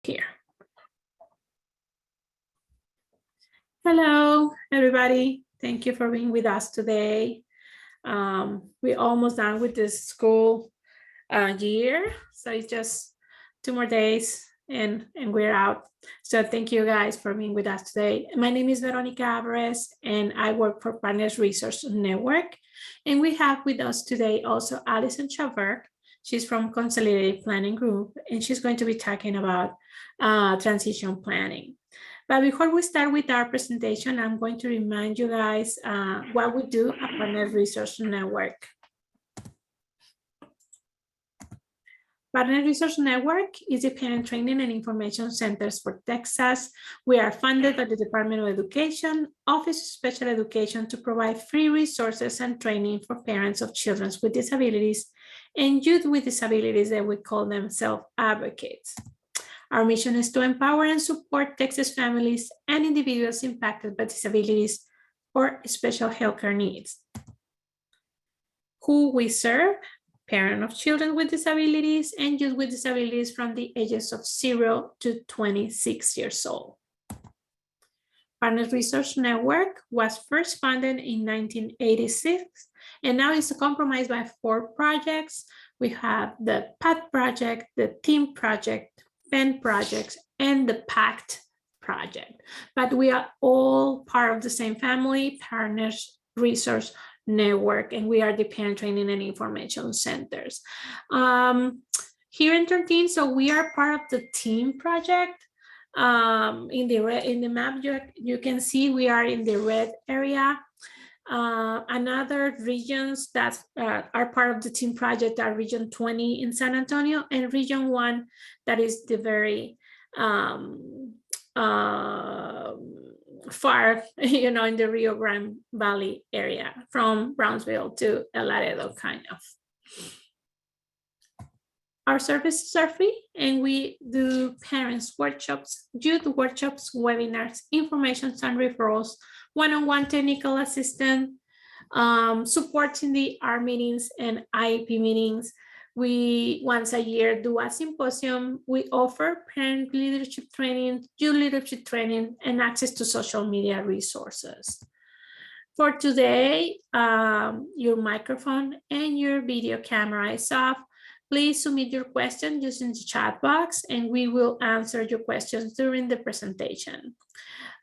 Here. Hello, everybody. Thank you for being with us today. We're almost done with this school year, so it's just 2 more days and we're out. So thank you guys for being with us today. My name is Veronica Alvarez and I work for Partners Resource Network. And we have with us today also Allison Schaberg. She's from Consolidated Planning Group and she's going to be talking about transition planning. But before we start with our presentation, I'm going to remind you guys what we do at Partners Resource Network. Partner Resource Network is a parent training and information centers for Texas. We are funded by the Department of Education, Office of Special Education to provide free resources and training for parents of children with disabilities and youth with disabilities that we call them self-advocates. Our mission is to empower and support Texas families and individuals impacted by disabilities or special healthcare needs. Who we serve? Parents of children with disabilities and youth with disabilities from the ages of 0 to 26 years old. Partners Resource Network was first founded in 1986 and now is comprised by 4 projects. We have the PAT project, the TEAM project, PEN projects, and the PACT project. But we are all part of the same family, Partners Resource Network, and we are the parent training and information centers. Here in 13, so we are part of the TEAM project. In the map, you can see we are in the red area. Another regions that are part of the TEAM project are Region 20 in San Antonio and Region 1 that is the very far, in the Rio Grande Valley area from Brownsville to El Laredo, kind of. Our services are free and we do parents workshops, youth workshops, webinars, information and referrals, one-on-one technical assistance, support in the R meetings and IEP meetings. We once a year do a symposium. We offer parent leadership training, youth leadership training, and access to social media resources. For today, your microphone and your video camera is off. Please submit your question using the chat box and we will answer your questions during the presentation.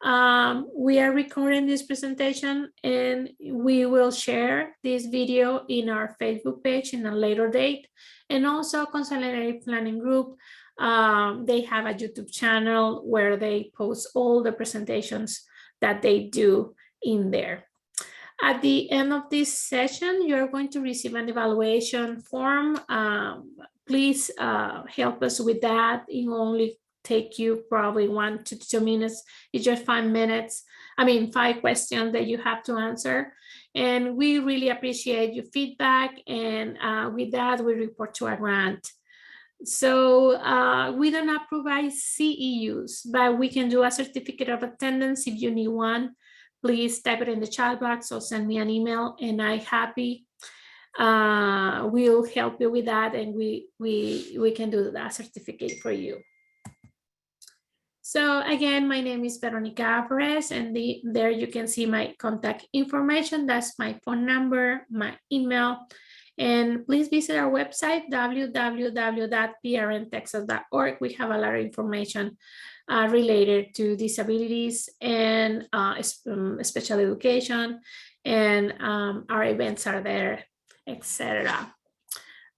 We are recording this presentation and we will share this video in our Facebook page in a later date. And also Consolidated Planning Group, they have a YouTube channel where they post all the presentations that they do in there. At the end of this session, you're going to receive an evaluation form. Please help us with that. It will only take you probably 1 to 2 minutes. It's just 5 minutes. 5 questions that you have to answer. And we really appreciate your feedback. And with that, we report to a grant. So we do not provide CEUs, but we can do a certificate of attendance if you need one. Please type it in the chat box or send me an email and I'm happy. We'll help you with that and we can do that certificate for you. So again, my name is Veronica Alvarez and there you can see my contact information. That's my phone number, my email. And please visit our website, www.prntexas.org. We have a lot of information related to disabilities and special education, and our events are there, etc.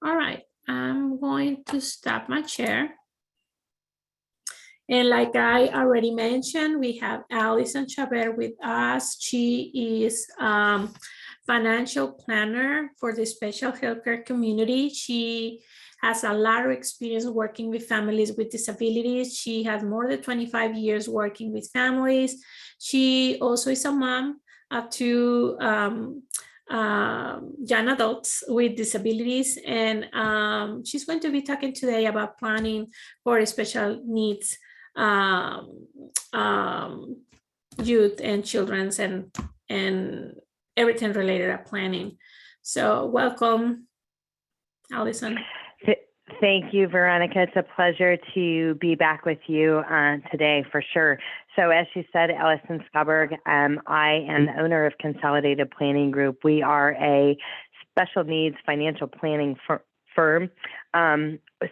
All right, I'm going to stop my share. And like I already mentioned, we have Allison Schaberg with us. She is financial planner for the special healthcare community. She has a lot of experience working with families with disabilities. She has more than 25 years working with families. She also is a mom of 2 young adults with disabilities. And she's going to be talking today about planning for special needs youth and children's and everything related to planning. So welcome, Allison. Thank you, Veronica. It's a pleasure to be back with you today for sure. So as you said, Allison Schaberg, I am the owner of Consolidated Planning Group. We are a special needs financial planning firm.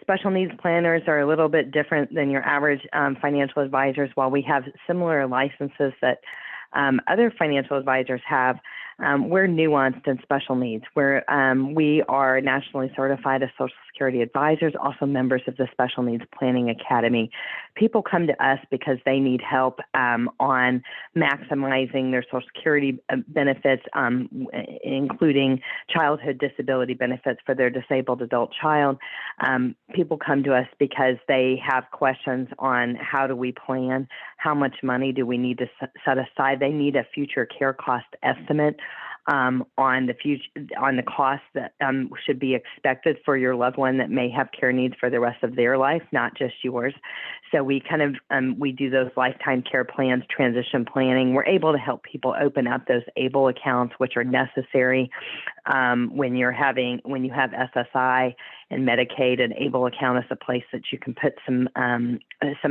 Special needs planners are a little bit different than your average financial advisors. While we have similar licenses that other financial advisors have, we're nuanced in special needs. We are nationally certified as Social Security advisors, also members of the Special Needs Planning Academy. People come to us because they need help on maximizing their Social Security benefits, including childhood disability benefits for their disabled adult child. People come to us because they have questions on how do we plan, how much money do we need to set aside. They need a future care cost estimate on the cost that should be expected for your loved one that may have care needs for the rest of their life, not just yours. So we we do those lifetime care plans, transition planning. We're able to help people open up those ABLE accounts, which are necessary when you have SSI and Medicaid. An ABLE account is a place that you can put some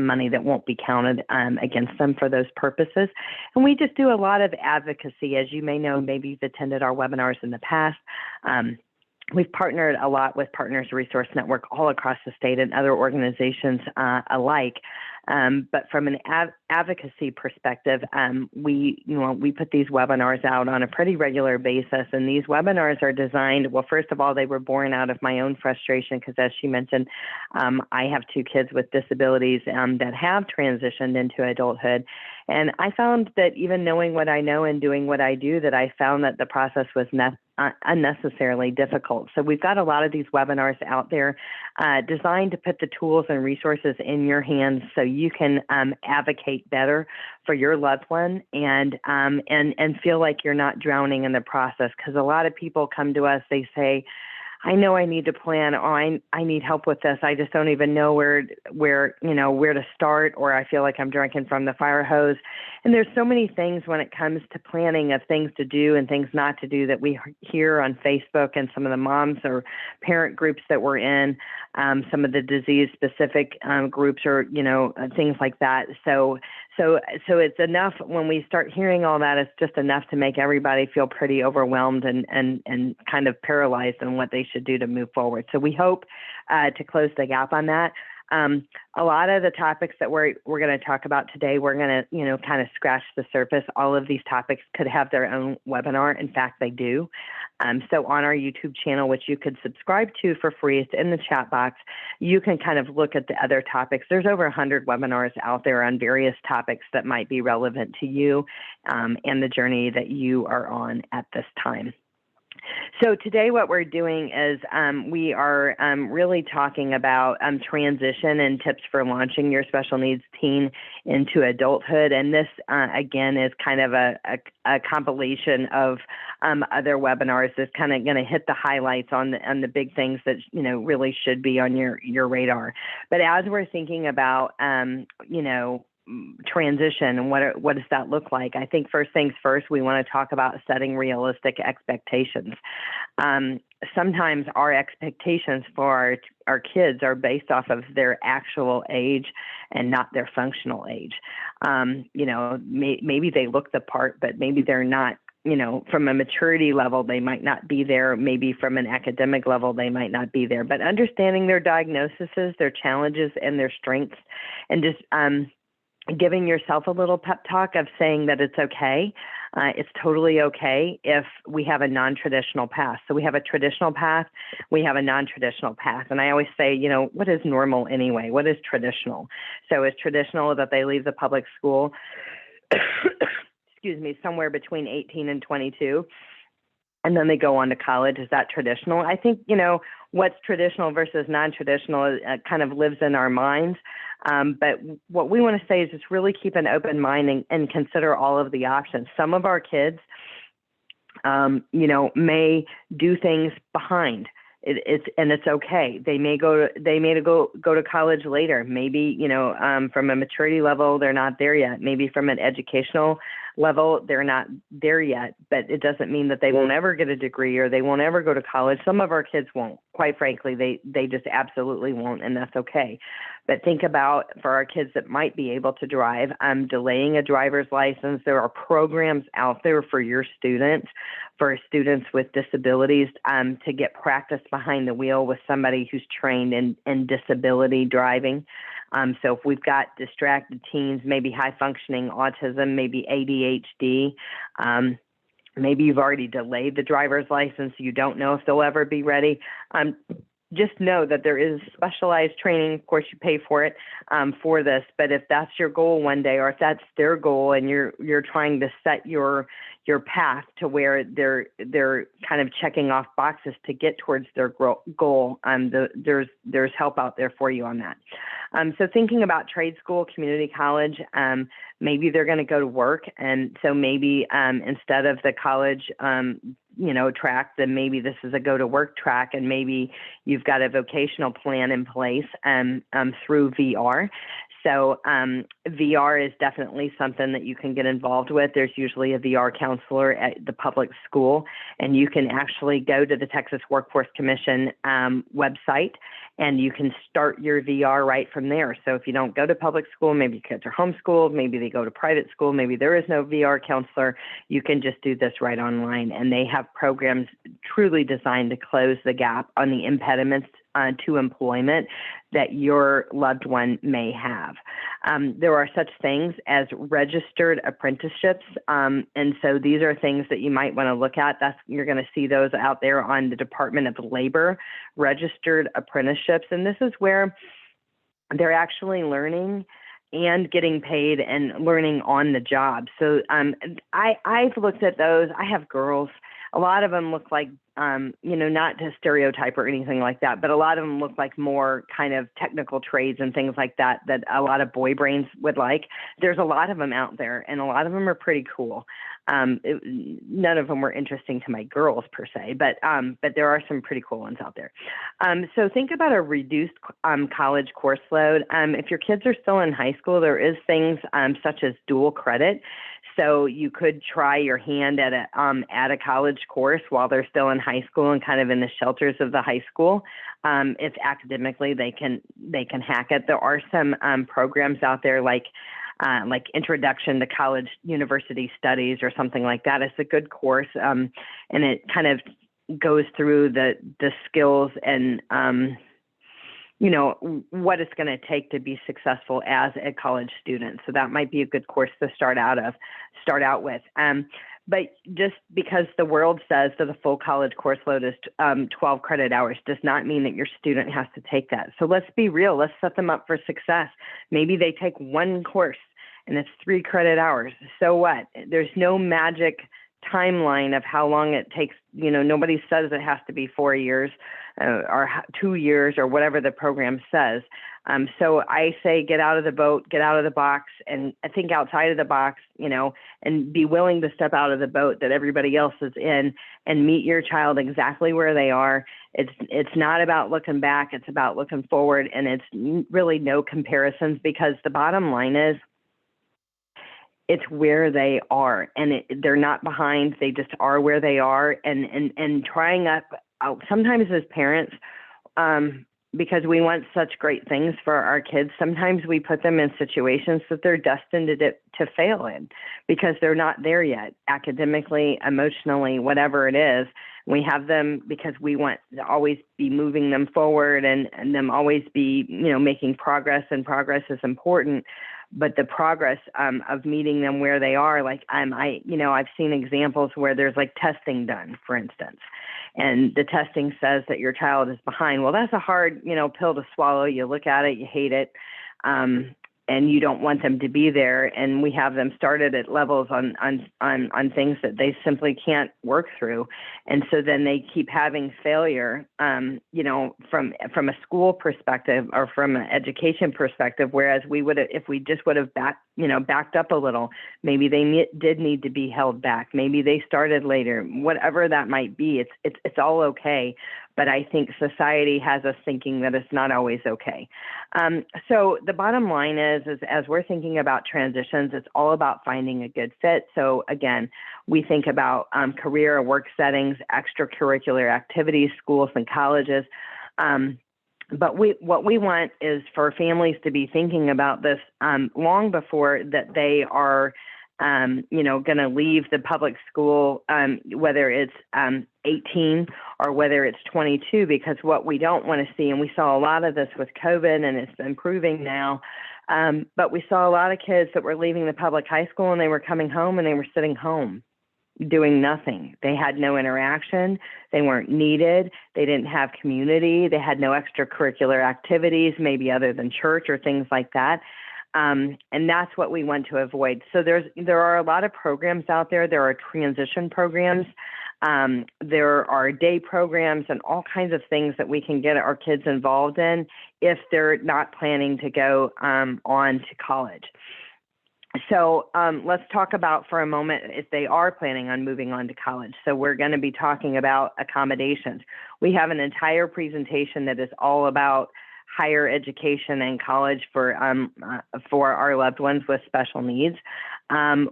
money that won't be counted against them for those purposes. And we just do a lot of advocacy. As you may know, maybe you've attended our webinars in the past. We've partnered a lot with Partners Resource Network all across the state and other organizations alike. But from an advocacy perspective, we put these webinars out on a pretty regular basis. And these webinars are designed, well, first of all, they were born out of my own frustration because, as she mentioned, I have two kids with disabilities that have transitioned into adulthood. And I found that even knowing what I know and doing what I do, that I found that the process was unnecessarily difficult. So we've got a lot of these webinars out there designed to put the tools and resources in your hands so you can advocate better for your loved one and feel like you're not drowning in the process. Because a lot of people come to us, they say, I know I need to plan, or I need help with this. I just don't even know where to start, or I feel like I'm drinking from the fire hose. And there's so many things when it comes to planning of things to do and things not to do that we hear on Facebook and some of the moms or parent groups that we're in, some of the disease specific groups or, things like that. So it's enough when we start hearing all that, it's just enough to make everybody feel pretty overwhelmed and kind of paralyzed on what they should do to move forward. So we hope to close the gap on that. A lot of the topics that we're going to talk about today, we're going to, kind of scratch the surface. All of these topics could have their own webinar. In fact, they do. So on our YouTube channel, which you could subscribe to for free, it's in the chat box, you can kind of look at the other topics. There's over 100 webinars out there on various topics that might be relevant to you and the journey that you are on at this time. So today what we're doing is we are really talking about transition and tips for launching your special needs teen into adulthood. And this, again, is kind of a compilation of other webinars that's kind of going to hit the highlights on the big things that, really should be on your radar. But as we're thinking about, transition and what does that look like? I think first things first, we want to talk about setting realistic expectations. Sometimes our expectations for our kids are based off of their actual age and not their functional age. Maybe they look the part, but maybe they're not. From a maturity level, they might not be there. Maybe from an academic level, they might not be there. But understanding their diagnoses, their challenges, and their strengths, and just giving yourself a little pep talk of saying that it's okay. It's totally okay if we have a non-traditional path. So we have a traditional path, we have a non-traditional path. And I always say, what is normal anyway? What is traditional? So is traditional that they leave the public school, somewhere between 18 and 22, and then they go on to college? Is that traditional? I think, what's traditional versus non-traditional kind of lives in our minds. But what we want to say is just really keep an open mind and consider all of the options. Some of our kids, may do things behind. It's okay. They may go to college later. Maybe, from a maturity level, they're not there yet. Maybe from an educational level. They're not there yet, but it doesn't mean that they won't ever get a degree or they won't ever go to college. Some of our kids won't. Quite frankly, they just absolutely won't, and that's okay. But think about, for our kids that might be able to drive, delaying a driver's license. There are programs out there for your students, for students with disabilities, to get practice behind the wheel with somebody who's trained in disability driving. So if we've got distracted teens, maybe high functioning autism, maybe ADHD, maybe you've already delayed the driver's license, you don't know if they'll ever be ready. Just know that there is specialized training. Of course, you pay for it for this, but if that's your goal one day, or if that's their goal, and you're trying to set your path to where they're kind of checking off boxes to get towards their goal, there's help out there for you on that. So thinking about trade school, community college, maybe they're going to go to work, and so maybe instead of the college track, then maybe this is a go to work track, and maybe you've got a vocational plan in place through VR. So VR is definitely something that you can get involved with. There's usually a VR counselor at the public school, and you can actually go to the Texas Workforce Commission website, and you can start your VR right from there. So if you don't go to public school, maybe kids are homeschooled, maybe they go to private school, maybe there is no VR counselor, you can just do this right online. And they have programs truly designed to close the gap on the impediments to employment that your loved one may have. There are such things as registered apprenticeships. And so these are things that you might want to look at. You're going to see those out there on the Department of Labor, registered apprenticeships. And this is where they're actually learning and getting paid and learning on the job. So I've looked at those. I have girls. A lot of them look like, not to stereotype or anything like that, but a lot of them look like more kind of technical trades and things like that a lot of boy brains would like. There's a lot of them out there, and a lot of them are pretty cool. None of them were interesting to my girls per se, but there are some pretty cool ones out there. So think about a reduced college course load. If your kids are still in high school, there is things such as dual credit. So you could try your hand at a college course while they're still in high school and kind of in the shelters of the high school. If academically they can hack it. There are some programs out there like Introduction to College University Studies or something like that. It's a good course, and it kind of goes through the skills and what it's going to take to be successful as a college student. So that might be a good course to start out with. But just because the world says that the full college course load is 12 credit hours does not mean that your student has to take that. So let's be real. Let's set them up for success. Maybe they take one course and it's 3 credit hours. So what? There's no magic timeline of how long it takes. Nobody says it has to be 4 years or 2 years or whatever the program says. So I say get out of the boat, get out of the box, and think outside of the box, and be willing to step out of the boat that everybody else is in and meet your child exactly where they are. It's not about looking back. It's about looking forward, and it's really no comparisons, because the bottom line is it's where they are, and they're not behind. They just are where they are, and trying up sometimes as parents, because we want such great things for our kids, sometimes we put them in situations that they're destined to fail in because they're not there yet, academically, emotionally, whatever it is. We have them because we want to always be moving them forward and them always be, making progress, and progress is important. But the progress of meeting them where they are, like I've seen examples where there's like testing done, for instance, and the testing says that your child is behind. Well, that's a hard, pill to swallow. You look at it, you hate it, and you don't want them to be there. And we have them started at levels on things that they simply can't work through, and so then they keep having failure, from a school perspective or from an education perspective. Whereas we would have, if we just would have backed up a little, maybe they did need to be held back. Maybe they started later. Whatever that might be, it's all okay. but I think society has us thinking that it's not always okay. So the bottom line is as we're thinking about transitions, it's all about finding a good fit. So again, we think about career or work settings, extracurricular activities, schools and colleges. But what we want is for families to be thinking about this long before that they are, going to leave the public school, whether it's 18 or whether it's 22, because what we don't want to see, and we saw a lot of this with COVID, and it's improving now, but we saw a lot of kids that were leaving the public high school and they were coming home and they were sitting home doing nothing. They had no interaction. They weren't needed. They didn't have community. They had no extracurricular activities, maybe other than church or things like that. And that's what we want to avoid. So there are a lot of programs out there. There are transition programs. There are day programs and all kinds of things that we can get our kids involved in if they're not planning to go on to college. So let's talk about for a moment if they are planning on moving on to college. So we're going to be talking about accommodations. We have an entire presentation that is all about higher education and college for our loved ones with special needs.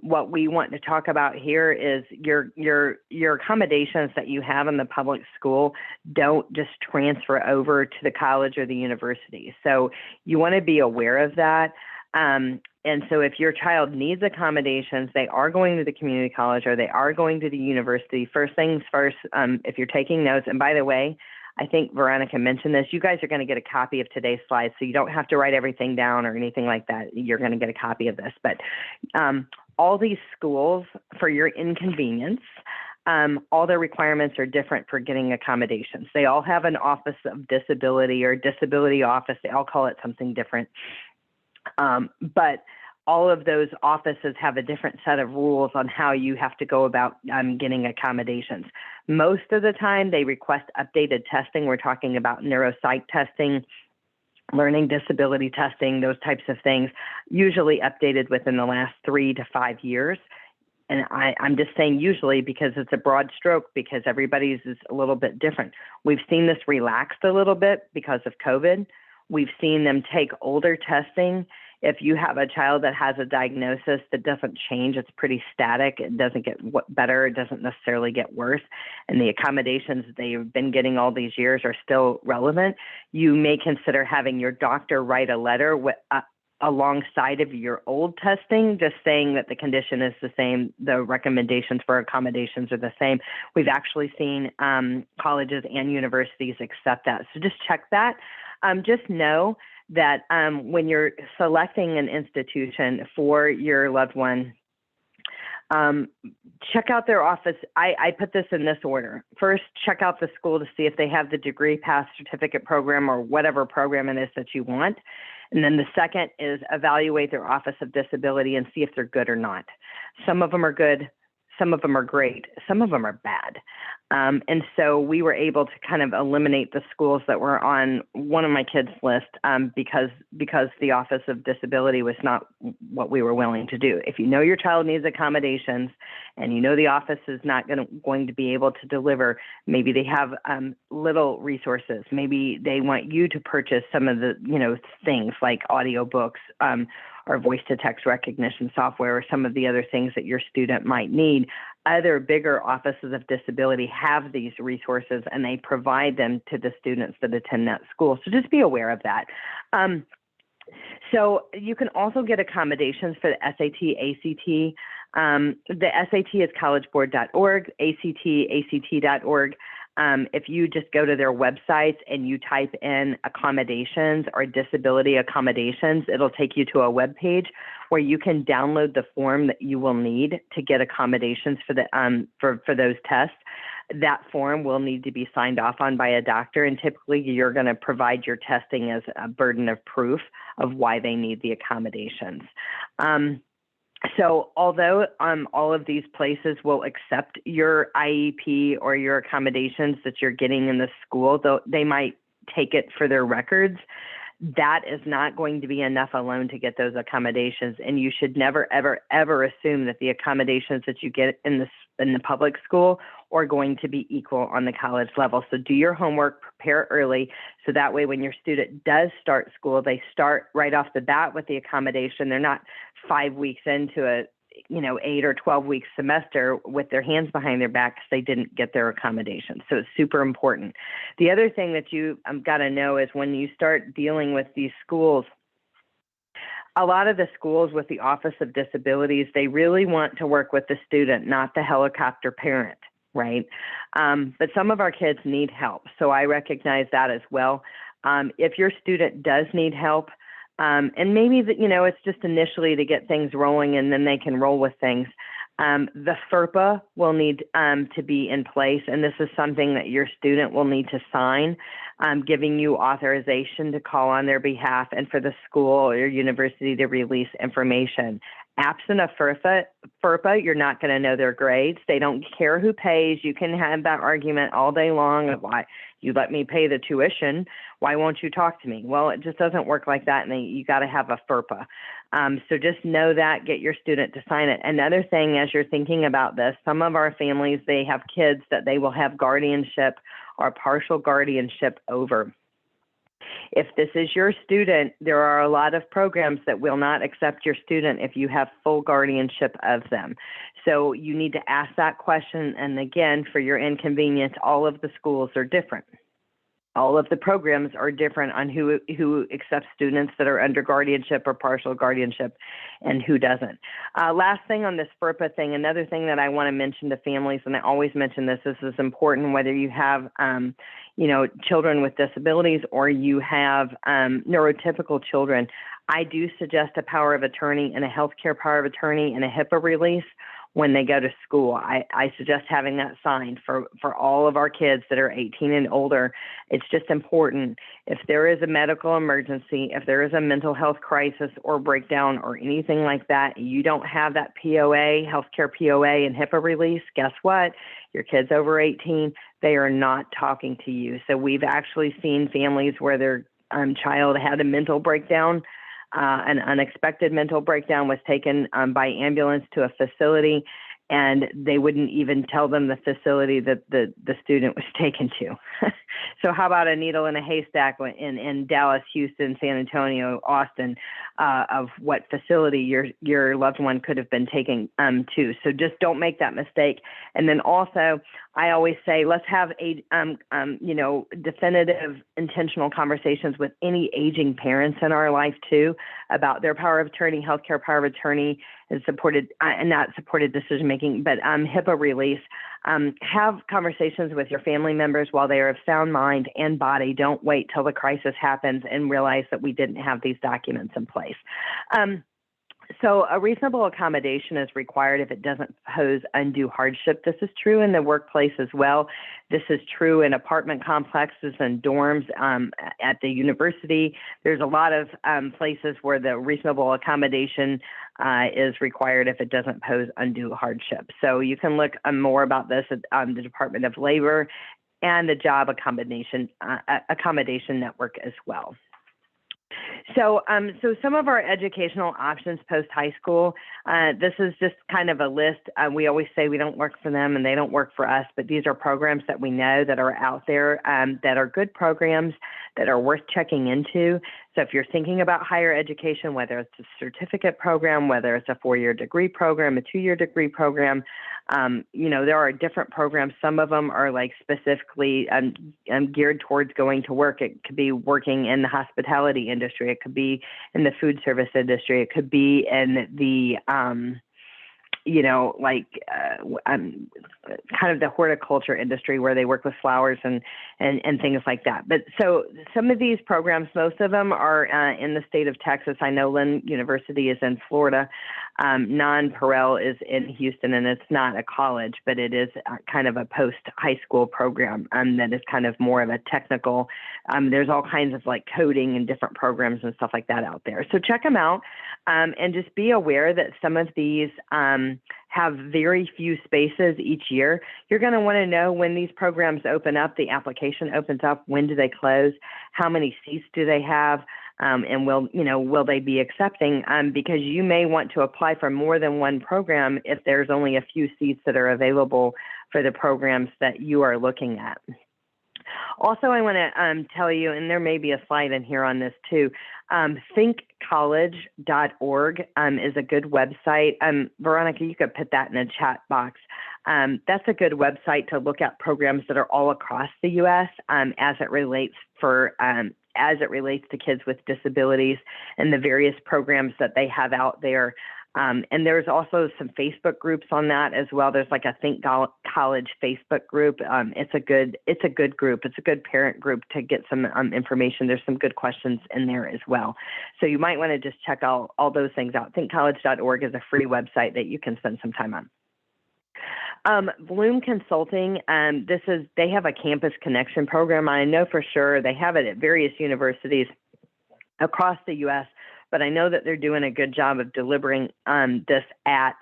What we want to talk about here is your accommodations that you have in the public school don't just transfer over to the college or the university. So you want to be aware of that. And so if your child needs accommodations, they are going to the community college or they are going to the university. First things first, if you're taking notes, and by the way, I think Veronica mentioned this, you guys are going to get a copy of today's slides, so you don't have to write everything down or anything like that. You're going to get a copy of this. But all these schools, for your inconvenience, all their requirements are different for getting accommodations. They all have an office of disability or disability office. They all call it something different. But all of those offices have a different set of rules on how you have to go about getting accommodations. Most of the time, they request updated testing. We're talking about neuropsych testing, learning disability testing, those types of things, usually updated within the last 3 to 5 years. And I'm just saying usually because it's a broad stroke, because everybody's is a little bit different. We've seen this relaxed a little bit because of COVID. We've seen them take older testing. If you have a child that has a diagnosis that doesn't change, it's pretty static, it doesn't get better, it doesn't necessarily get worse, and the accommodations they've been getting all these years are still relevant, you may consider having your doctor write a letter alongside of your old testing, just saying that the condition is the same, the recommendations for accommodations are the same. We've actually seen colleges and universities accept that. So just check that. Just know that when you're selecting an institution for your loved one, check out their office. I put this in this order. First, check out the school to see if they have the degree path certificate program or whatever program it is that you want. And then the second is evaluate their office of disability and see if they're good or not. Some of them are good. Some of them are great. Some of them are bad. And so we were able to kind of eliminate the schools that were on one of my kids' list because the Office of Disability was not what we were willing to do. If you know your child needs accommodations and you know the office is not going to be able to deliver, maybe they have little resources. Maybe they want you to purchase some of the things like audiobooks, or voice-to-text recognition software, or some of the other things that your student might need. Other bigger offices of disability have these resources, and they provide them to the students that attend that school. So just be aware of that. So you can also get accommodations for the SAT, ACT. The SAT is collegeboard.org, ACT, ACT.org. If you just go to their websites and you type in accommodations or disability accommodations, it'll take you to a web page where you can download the form that you will need to get accommodations for the for those tests. That form will need to be signed off on by a doctor, and typically you're going to provide your testing as a burden of proof of why they need the accommodations. So although all of these places will accept your IEP or your accommodations that you're getting in the school, though they might take it for their records, that is not going to be enough alone to get those accommodations. And you should never, ever, ever assume that the accommodations that you get in the public school are going to be equal on the college level. So do your homework, prepare early, so that way when your student does start school, they start right off the bat with the accommodation. They're not 5 weeks into a 8 or 12 week semester with their hands behind their back because they didn't get their accommodation. So it's super important. The other thing that you got to know is when you start dealing with these schools, a lot of the schools with the Office of Disabilities, they really want to work with the student, not the helicopter parent, right? But some of our kids need help. So I recognize that as well. If your student does need help, and maybe that, it's just initially to get things rolling and then they can roll with things. The FERPA will need to be in place, and this is something that your student will need to sign, giving you authorization to call on their behalf and for the school or your university to release information. Absent of FERPA, you're not going to know their grades. They don't care who pays. You can have that argument all day long of why you let me pay the tuition. Why won't you talk to me? Well, it just doesn't work like that, and you got to have a FERPA. So just know that, get your student to sign it. Another thing, as you're thinking about this, some of our families, they have kids that they will have guardianship or partial guardianship over. If this is your student, there are a lot of programs that will not accept your student if you have full guardianship of them. So you need to ask that question. And again, for your inconvenience, all of the schools are different. All of the programs are different on who accepts students that are under guardianship or partial guardianship and who doesn't. Last thing on this FERPA thing, another thing that I want to mention to families, and I always mention this is important whether you have children with disabilities or you have neurotypical children. I do suggest a power of attorney and a healthcare power of attorney and a HIPAA release when they go to school. I suggest having that signed for all of our kids that are 18 and older. It's just important. If there is a medical emergency, if there is a mental health crisis or breakdown or anything like that, you don't have that POA, healthcare POA and HIPAA release, guess what? Your kid's over 18, they are not talking to you. So we've actually seen families where their child had a mental breakdown. An unexpected mental breakdown, was taken by ambulance to a facility, and they wouldn't even tell them the facility that the student was taken to. So how about a needle in a haystack in Dallas, Houston, San Antonio, Austin, of what facility your loved one could have been taken to. So just don't make that mistake. And then also, I always say, let's have definitive, intentional conversations with any aging parents in our life too, about their power of attorney, healthcare power of attorney, and supported, and not supported decision making, but HIPAA release. Have conversations with your family members while they are of sound mind and body. Don't wait till the crisis happens and realize that we didn't have these documents in place. So a reasonable accommodation is required if it doesn't pose undue hardship. This is true in the workplace as well. This is true in apartment complexes and dorms at the university. There's a lot of places where the reasonable accommodation is required if it doesn't pose undue hardship. So you can look more about this at the Department of Labor and the Job Accommodation Network as well. So some of our educational options post-high school, this is just kind of a list. We always say we don't work for them and they don't work for us, but these are programs that we know that are out there that are good programs that are worth checking into. So if you're thinking about higher education, whether it's a certificate program, whether it's a 4-year degree program, a 2-year degree program, there are different programs. Some of them are like specifically geared towards going to work. It could be working in the hospitality industry. It could be in the food service industry. It could be in the kind of the horticulture industry where they work with flowers and things like that. But so some of these programs, most of them are in the state of Texas. I know Lynn University is in Florida. Non-Perel is in Houston, and it's not a college, but it is kind of a post-high school program that is kind of more of a technical. There's all kinds of like coding and different programs and stuff like that out there. So check them out and just be aware that some of these have very few spaces each year. You're going to want to know when these programs open up, the application opens up, when do they close, how many seats do they have, and will they be accepting? Because you may want to apply for more than one program if there's only a few seats that are available for the programs that you are looking at. Also, I want to tell you, and there may be a slide in here on this too, thinkcollege.org is a good website. Veronica, you could put that in the chat box. That's a good website to look at programs that are all across the U.S. As it relates to kids with disabilities and the various programs that they have out there. And there's also some Facebook groups on that as well. There's like a Think College Facebook group. It's a good group. It's a good parent group to get some information. There's some good questions in there as well. So you might want to just check all those things out. thinkcollege.org is a free website that you can spend some time on. Bloom Consulting, they have a campus connection program. I know for sure they have it at various universities across the U.S., but I know that they're doing a good job of delivering this at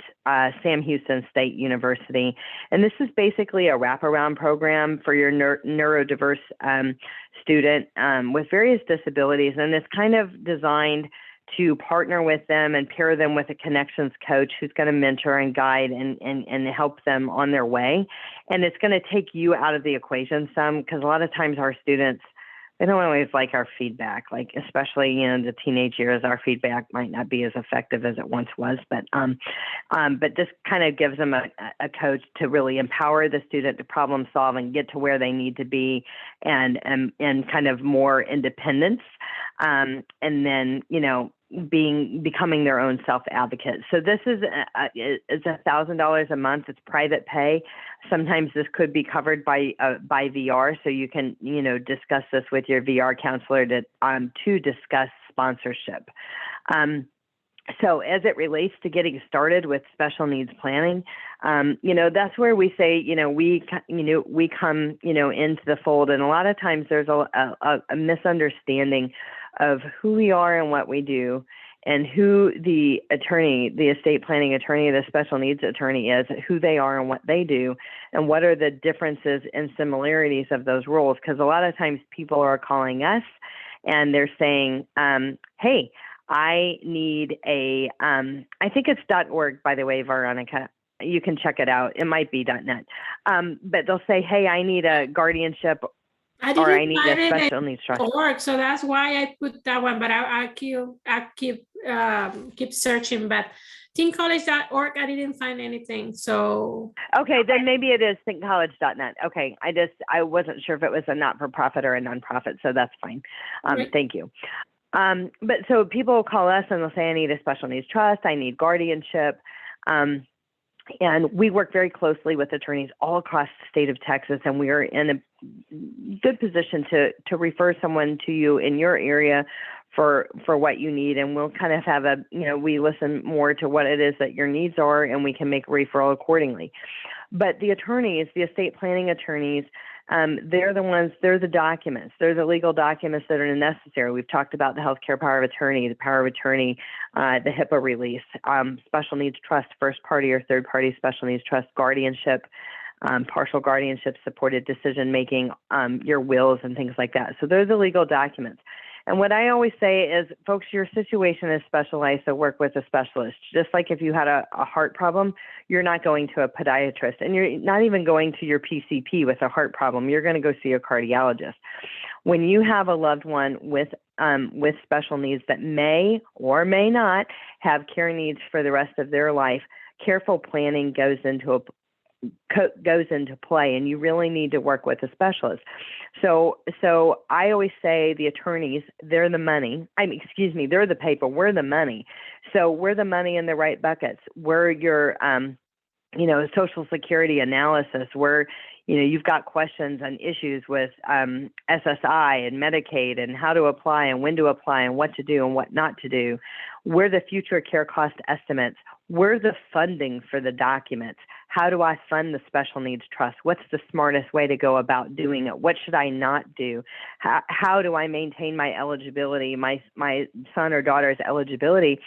Sam Houston State University. And this is basically a wraparound program for your neurodiverse student with various disabilities. And it's kind of designed to partner with them and pair them with a connections coach who's going to mentor and guide and help them on their way. And it's going to take you out of the equation some, because a lot of times our students, they don't always like our feedback, like especially the teenage years, our feedback might not be as effective as it once was, but this kind of gives them a coach to really empower the student to problem solve and get to where they need to be and kind of more independence. And then, becoming their own self-advocate. So this is $1,000 a month. It's private pay. Sometimes this could be covered by VR. So you can, discuss this with your VR counselor to discuss sponsorship. So as it relates to getting started with special needs planning, that's where we say, we come, into the fold. And a lot of times there's a misunderstanding of who we are and what we do, and who the estate planning attorney, the special needs attorney is, who they are and what they do, and what are the differences and similarities of those roles. Because a lot of times people are calling us and they're saying, hey, I need I think it's .org, by the way, Veronica. You can check it out. It might be .net. But they'll say, hey, I need a guardianship or I need a special needs trust. .org, so that's why I put that one, but I keep searching, but thinkcollege.org, I didn't find anything, so. Okay, then maybe it is thinkcollege.net. Okay, I wasn't sure if it was a not-for-profit or a nonprofit, so that's fine. Right. Thank you. But so people will call us and they'll say, I need a special needs trust, I need guardianship. And we work very closely with attorneys all across the state of Texas, and we are in a good position to refer someone to you in your area for what you need. And we'll kind of have we listen more to what it is that your needs are, and we can make a referral accordingly. But the attorneys, the estate planning attorneys, they're the documents. They're the legal documents that are necessary. We've talked about the healthcare power of attorney, the power of attorney, the HIPAA release, special needs trust, first party or third party special needs trust, guardianship, partial guardianship, supported decision making, your wills and things like that. So they're the legal documents. And what I always say is, folks, your situation is specialized, so work with a specialist. Just like if you had a heart problem, you're not going to a podiatrist, and you're not even going to your PCP with a heart problem. You're going to go see a cardiologist. When you have a loved one with special needs that may or may not have care needs for the rest of their life, careful planning goes into play, and you really need to work with a specialist. So I always say the attorneys, they're the money. They're the paper. We're the money. So we're the money in the right buckets. We're your, Social Security analysis. Where, you've got questions and issues with SSI and Medicaid and how to apply and when to apply and what to do and what not to do. We're the future care cost estimates. We're the funding for the documents. How do I fund the special needs trust? What's the smartest way to go about doing it? What should I not do? How do I maintain my eligibility, my son or daughter's eligibility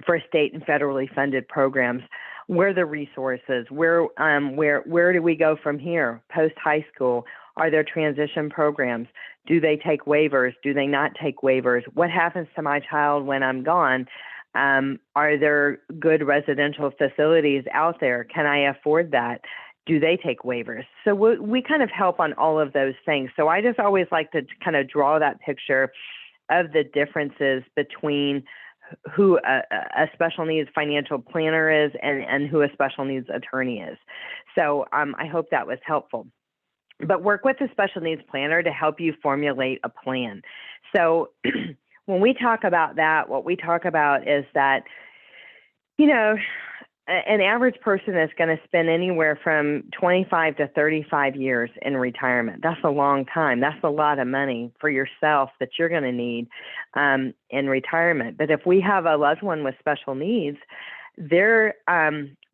for state and federally funded programs? Where are the resources? Where do we go from here? Post high school, are there transition programs? Do they take waivers? Do they not take waivers? What happens to my child when I'm gone? Are there good residential facilities out there? Can I afford that? Do they take waivers? So we kind of help on all of those things. So I just always like to kind of draw that picture of the differences between who a special needs financial planner is and who a special needs attorney is. So I hope that was helpful. But work with a special needs planner to help you formulate a plan. So when we talk about that, what we talk about is that, you know, an average person is going to spend anywhere from 25 to 35 years in retirement. That's a long time. That's a lot of money for yourself that you're going to need in retirement. But if we have a loved one with special needs, they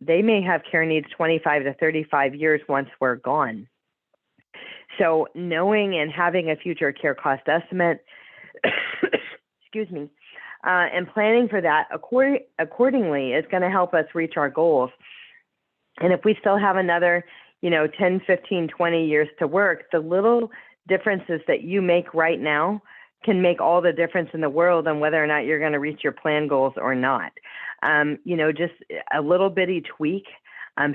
may have care needs 25 to 35 years once we're gone. So knowing and having a future care cost estimate, excuse me, and planning for that accordingly is going to help us reach our goals. And if we still have another, 10, 15, 20 years to work, the little differences that you make right now can make all the difference in the world on whether or not you're going to reach your plan goals or not. Just a little bitty tweak.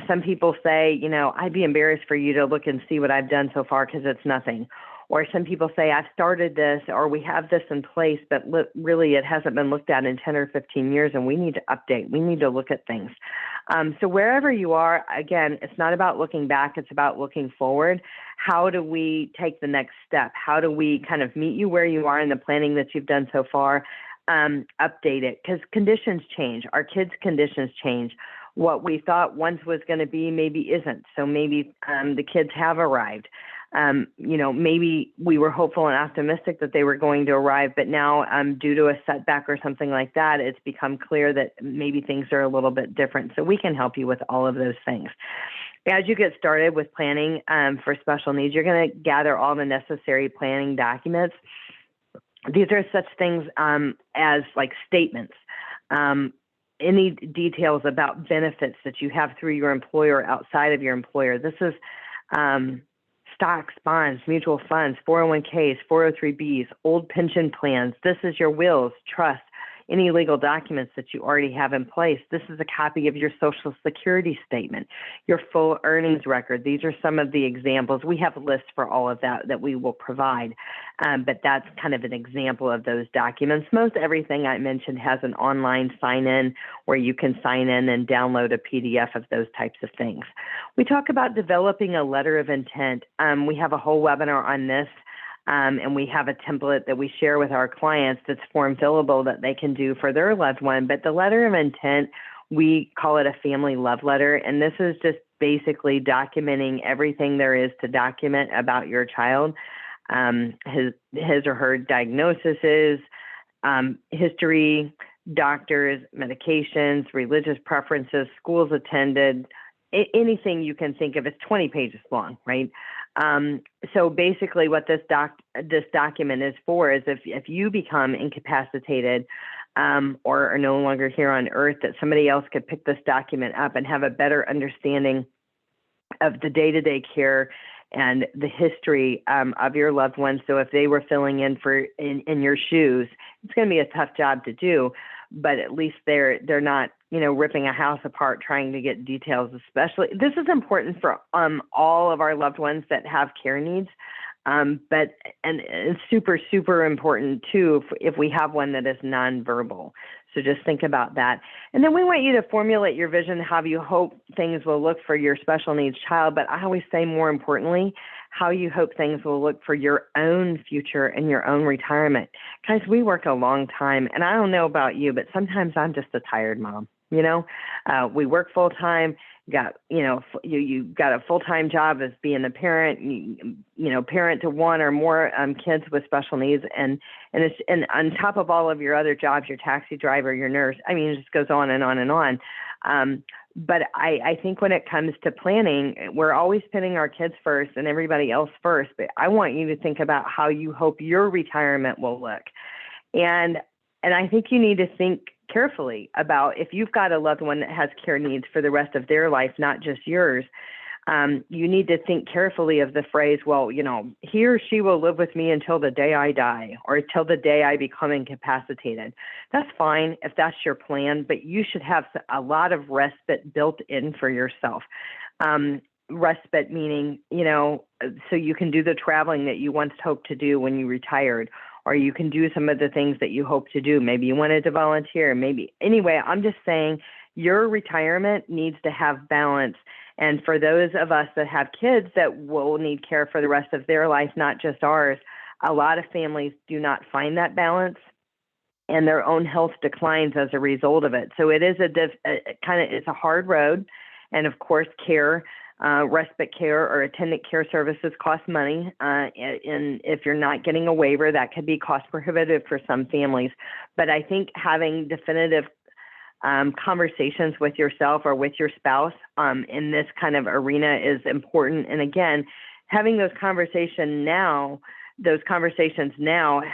Some people say, I'd be embarrassed for you to look and see what I've done so far because it's nothing. Or some people say, I've started this, or we have this in place, but really it hasn't been looked at in 10 or 15 years, and we need to update. We need to look at things. So wherever you are, again, it's not about looking back. It's about looking forward. How do we take the next step? How do we kind of meet you where you are in the planning that you've done so far? Update it, because conditions change. Our kids' conditions change. What we thought once was going to be maybe isn't. So maybe the kids have arrived. Maybe we were hopeful and optimistic that they were going to arrive, but now due to a setback or something like that, it's become clear that maybe things are a little bit different. So we can help you with all of those things. As you get started with planning for special needs, you're going to gather all the necessary planning documents. These are such things as like statements, any details about benefits that you have through your employer, outside of your employer. This is stocks, bonds, mutual funds, 401ks, 403bs, old pension plans. This is your wills, trust, any legal documents that you already have in place. This is a copy of your Social Security statement, your full earnings record. These are some of the examples. We have lists for all of that we will provide, but that's kind of an example of those documents. Most everything I mentioned has an online sign-in where you can sign in and download a PDF of those types of things. We talk about developing a letter of intent. We have a whole webinar on this. And we have a template that we share with our clients that's form fillable that they can do for their loved one. But the letter of intent, we call it a family love letter. And this is just basically documenting everything there is to document about your child, his or her diagnoses, history, doctors, medications, religious preferences, schools attended, anything you can think of. It's 20 pages long, right? So basically what this document is for is if you become incapacitated or are no longer here on earth, that somebody else could pick this document up and have a better understanding of the day-to-day care and the history of your loved ones. So if they were filling in in your shoes, it's going to be a tough job to do, but at least they're not ripping a house apart trying to get details. Especially this is important for all of our loved ones that have care needs, but it's super, super important too if we have one that is nonverbal. So just think about that. And then we want you to formulate your vision, how you hope things will look for your special needs child. But I always say, more importantly, how you hope things will look for your own future and your own retirement. Guys, we work a long time, and I don't know about you, but sometimes I'm just a tired mom. We work full time. You got a full-time job as being a parent, parent to one or more kids with special needs. And on top of all of your other jobs, your taxi driver, your nurse, it just goes on and on and on. But I think when it comes to planning, we're always putting our kids first and everybody else first. But I want you to think about how you hope your retirement will look. And I think you need to think carefully about if you've got a loved one that has care needs for the rest of their life, not just yours. You need to think carefully of the phrase, well, he or she will live with me until the day I die or until the day I become incapacitated. That's fine if that's your plan, but you should have a lot of respite built in for yourself. Respite meaning, so you can do the traveling that you once hoped to do when you retired, or you can do some of the things that you hope to do. Maybe you wanted to volunteer, anyway, I'm just saying your retirement needs to have balance. And for those of us that have kids that will need care for the rest of their life, not just ours, a lot of families do not find that balance, and their own health declines as a result of it. So it is it's a hard road. And of course, respite care or attendant care services cost money. And if you're not getting a waiver, that could be cost prohibitive for some families. But I think having definitive conversations with yourself or with your spouse in this kind of arena is important. And again, having those conversations now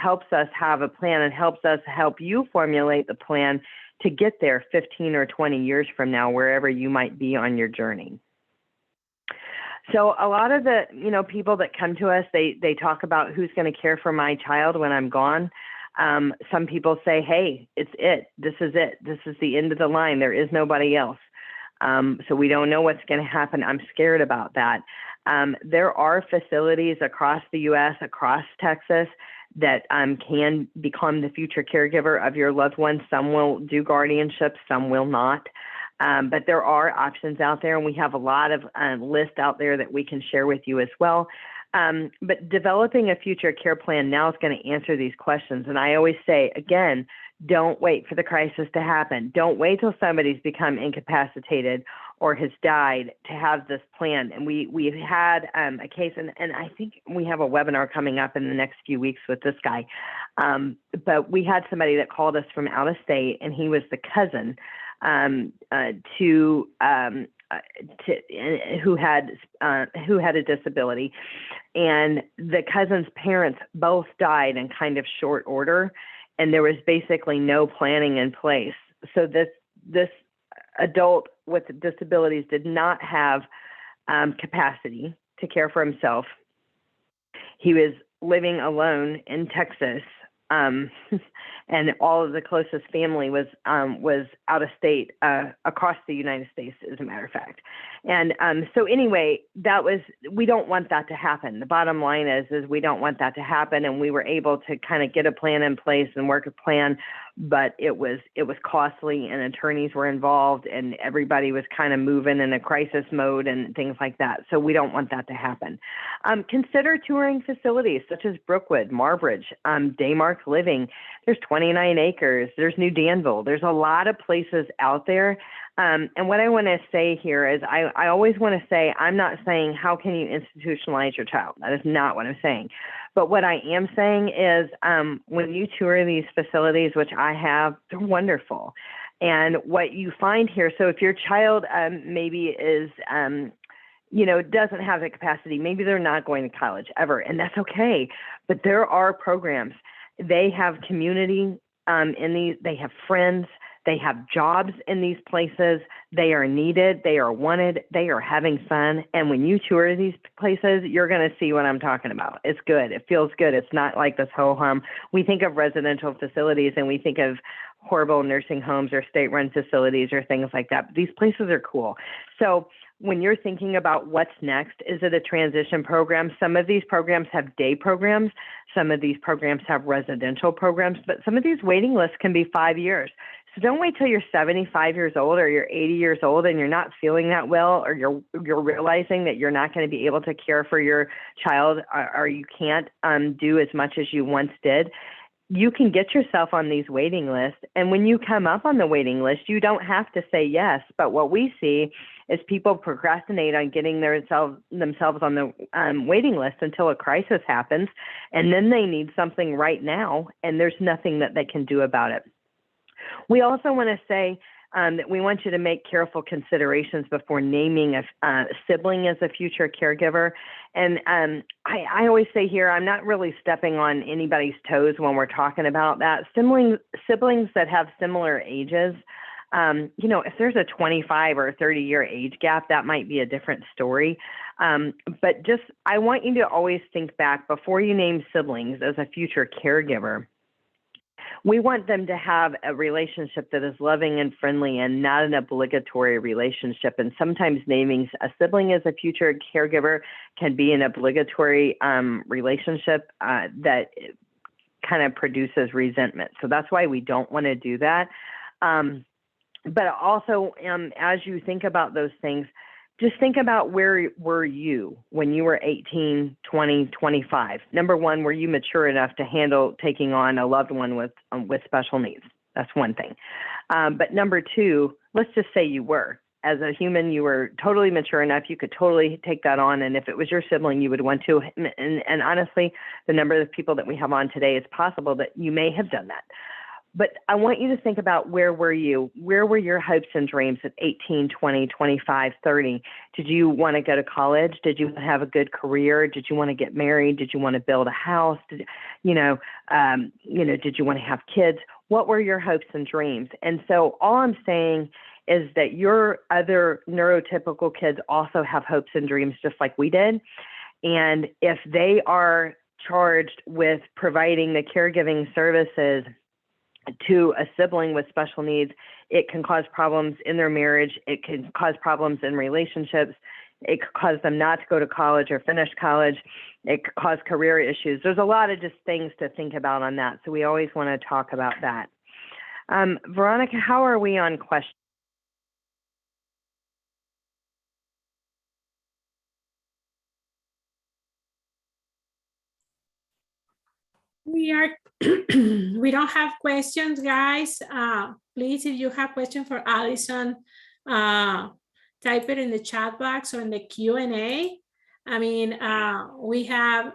helps us have a plan and helps us help you formulate the plan to get there 15 or 20 years from now, wherever you might be on your journey. So a lot of the, people that come to us, they talk about who's going to care for my child when I'm gone. Some people say, hey, it's it. This is it. This is the end of the line. There is nobody else. So we don't know what's going to happen. I'm scared about that. There are facilities across the U.S., across Texas, that can become the future caregiver of your loved one. Some will do guardianship, some will not. But there are options out there, and we have a lot of lists out there that we can share with you as well. But developing a future care plan now is going to answer these questions. And I always say, again, don't wait for the crisis to happen. Don't wait till somebody's become incapacitated or has died to have this plan. And we've had a case, and I think we have a webinar coming up in the next few weeks with this guy. But we had somebody that called us from out of state, and he was the cousin who had a disability, and the cousin's parents both died in kind of short order, and there was basically no planning in place. So this adult with disabilities did not have capacity to care for himself. He was living alone in Texas. And all of the closest family was out of state, across the United States, as a matter of fact. And so anyway, we don't want that to happen. The bottom line is we don't want that to happen. And we were able to kind of get a plan in place and work a plan, but it was costly, and attorneys were involved, and everybody was kind of moving in a crisis mode and things like that. So we don't want that to happen. Consider touring facilities such as Brookwood, Marbridge, Daymark Living. There's 29 acres. There's New Danville. There's a lot of places out there. And what I want to say here is I always want to say, I'm not saying how can you institutionalize your child. That is not what I'm saying. But what I am saying is when you tour these facilities, which I have, they're wonderful. And what you find here, so if your child maybe is, doesn't have the capacity, maybe they're not going to college ever, and that's okay. But there are programs. They have community they have friends. They have jobs in these places. They are needed. They are wanted. They are having fun. And when you tour these places, you're going to see what I'm talking about. It's good. It feels good. It's not like this ho-hum. We think of residential facilities and we think of horrible nursing homes or state-run facilities or things like that. But these places are cool. So when you're thinking about what's next, is it a transition program? Some of these programs have day programs. Some of these programs have residential programs, but some of these waiting lists can be 5 years. So don't wait till you're 75 years old or you're 80 years old and you're not feeling that well, or you're realizing that you're not going to be able to care for your child, or you can't do as much as you once did. You can get yourself on these waiting lists. And when you come up on the waiting list, you don't have to say yes. But what we see is people procrastinate on getting themselves on the waiting list until a crisis happens. And then they need something right now, and there's nothing that they can do about it. We also want to say that we want you to make careful considerations before naming a sibling as a future caregiver. And I always say here, I'm not really stepping on anybody's toes when we're talking about that. Siblings that have similar ages If there's a 25 or 30-year age gap, that might be a different story. But just, I want you to always think back before you name siblings as a future caregiver. We want them to have a relationship that is loving and friendly and not an obligatory relationship. And sometimes naming a sibling as a future caregiver can be an obligatory relationship that kind of produces resentment. So that's why we don't want to do that. But also, as you think about those things, just think about where were you when you were 18, 20, 25. Number one, were you mature enough to handle taking on a loved one with special needs? That's one thing. But number two, let's just say you were. As a human, you were totally mature enough. You could totally take that on. And if it was your sibling, you would want to. And honestly, the number of people that we have on today, it's possible that you may have done that. But I want you to think about where were you? Where were your hopes and dreams at 18, 20, 25, 30? Did you want to go to college? Did you have a good career? Did you want to get married? Did you want to build a house? Did you want to have kids? What were your hopes and dreams? And so all I'm saying is that your other neurotypical kids also have hopes and dreams just like we did. And if they are charged with providing the caregiving services to a sibling with special needs, it can cause problems in their marriage. It can cause problems in relationships. It could cause them not to go to college or finish college. It could cause career issues. There's a lot of just things to think about on that. So we always want to talk about that. Veronica, how are we on questions? We don't have questions, guys. Please, if you have questions for Allison, type it in the chat box or in the Q&A. I mean, we have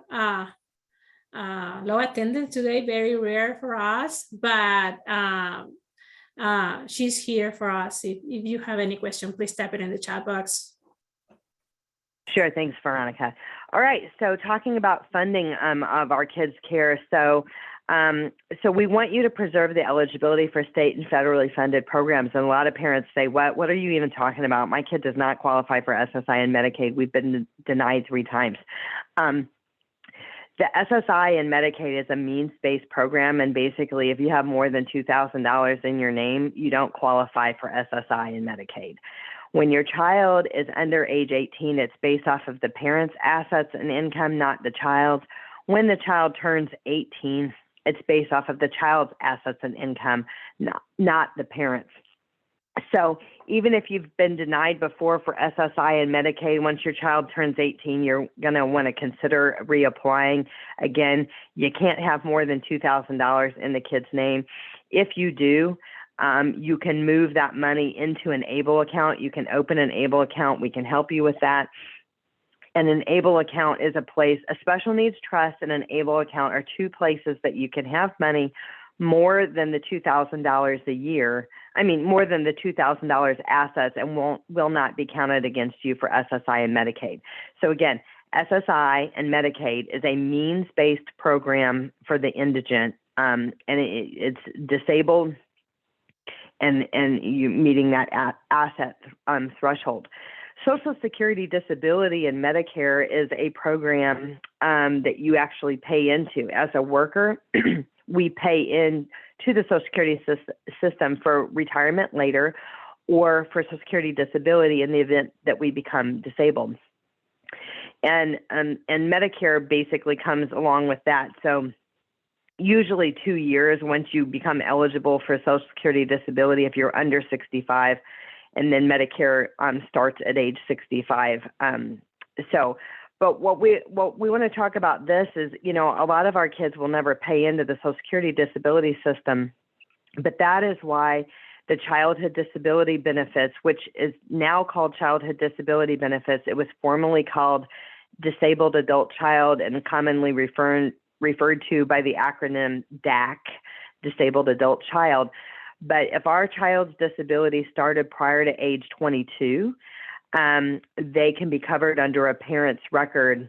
low attendance today, very rare for us, but she's here for us. If you have any question, please type it in the chat box. Sure. Thanks, Veronica. All right. So talking about funding of our kids' care. So we want you to preserve the eligibility for state and federally funded programs. And a lot of parents say, what are you even talking about? My kid does not qualify for SSI and Medicaid. We've been denied 3 times. The SSI and Medicaid is a means-based program. And basically, if you have more than $2,000 in your name, you don't qualify for SSI and Medicaid. When your child is under age 18, it's based off of the parent's assets and income, not the child's. When the child turns 18, it's based off of the child's assets and income, not the parent's. So even if you've been denied before for SSI and Medicaid, once your child turns 18, you're going to want to consider reapplying. Again, you can't have more than $2,000 in the kid's name. If you do, you can move that money into an ABLE account. You can open an ABLE account. We can help you with that. And an ABLE account is a place, a special needs trust and an ABLE account are 2 places that you can have money more than the $2,000 a year. I mean, more than the $2,000 assets and will not be counted against you for SSI and Medicaid. So again, SSI and Medicaid is a means-based program for the indigent, and it's disabled and you meeting that asset threshold. Social Security, Disability, and Medicare is a program that you actually pay into. As a worker, we pay in to the Social Security system for retirement later or for Social Security disability in the event that we become disabled. And Medicare basically comes along with that. So usually 2 years once you become eligible for Social Security disability if you're under 65, and then Medicare starts at age 65. But what we want to talk about this is, a lot of our kids will never pay into the Social Security disability system, but that is why the childhood disability benefits, which is now called childhood disability benefits, it was formerly called disabled adult child and commonly referred to by the acronym DAC, disabled adult child. But if our child's disability started prior to age 22, they can be covered under a parent's record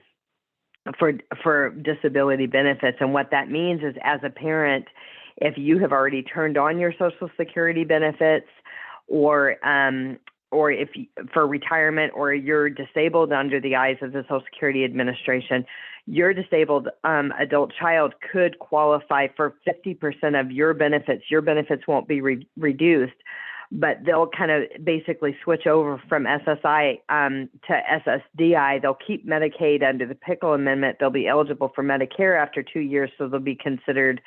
for disability benefits. And what that means is, as a parent, if you have already turned on your Social Security benefits or if for retirement, or you're disabled under the eyes of the Social Security Administration, your disabled adult child could qualify for 50% of your benefits. Your benefits won't be reduced, but they'll kind of basically switch over from SSI to SSDI. They'll keep Medicaid under the Pickle Amendment. They'll be eligible for Medicare after 2 years, so they'll be considered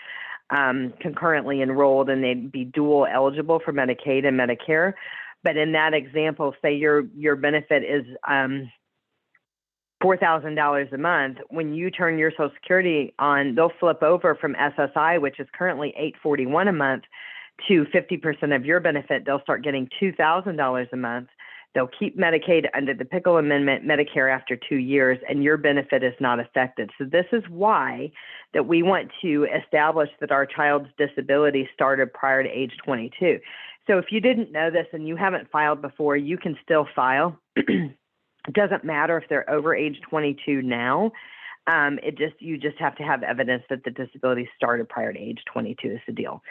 concurrently enrolled, and they'd be dual eligible for Medicaid and Medicare. But in that example, say your benefit is $4,000 a month. When you turn your Social Security on, they'll flip over from SSI, which is currently $841 a month, to 50% of your benefit. They'll start getting $2,000 a month. They'll keep Medicaid under the Pickle Amendment, Medicare after 2 years, and your benefit is not affected. So this is why that we want to establish that our child's disability started prior to age 22. So if you didn't know this and you haven't filed before, you can still file. It doesn't matter if they're over age 22 now. You just have to have evidence that the disability started prior to age 22 is the deal.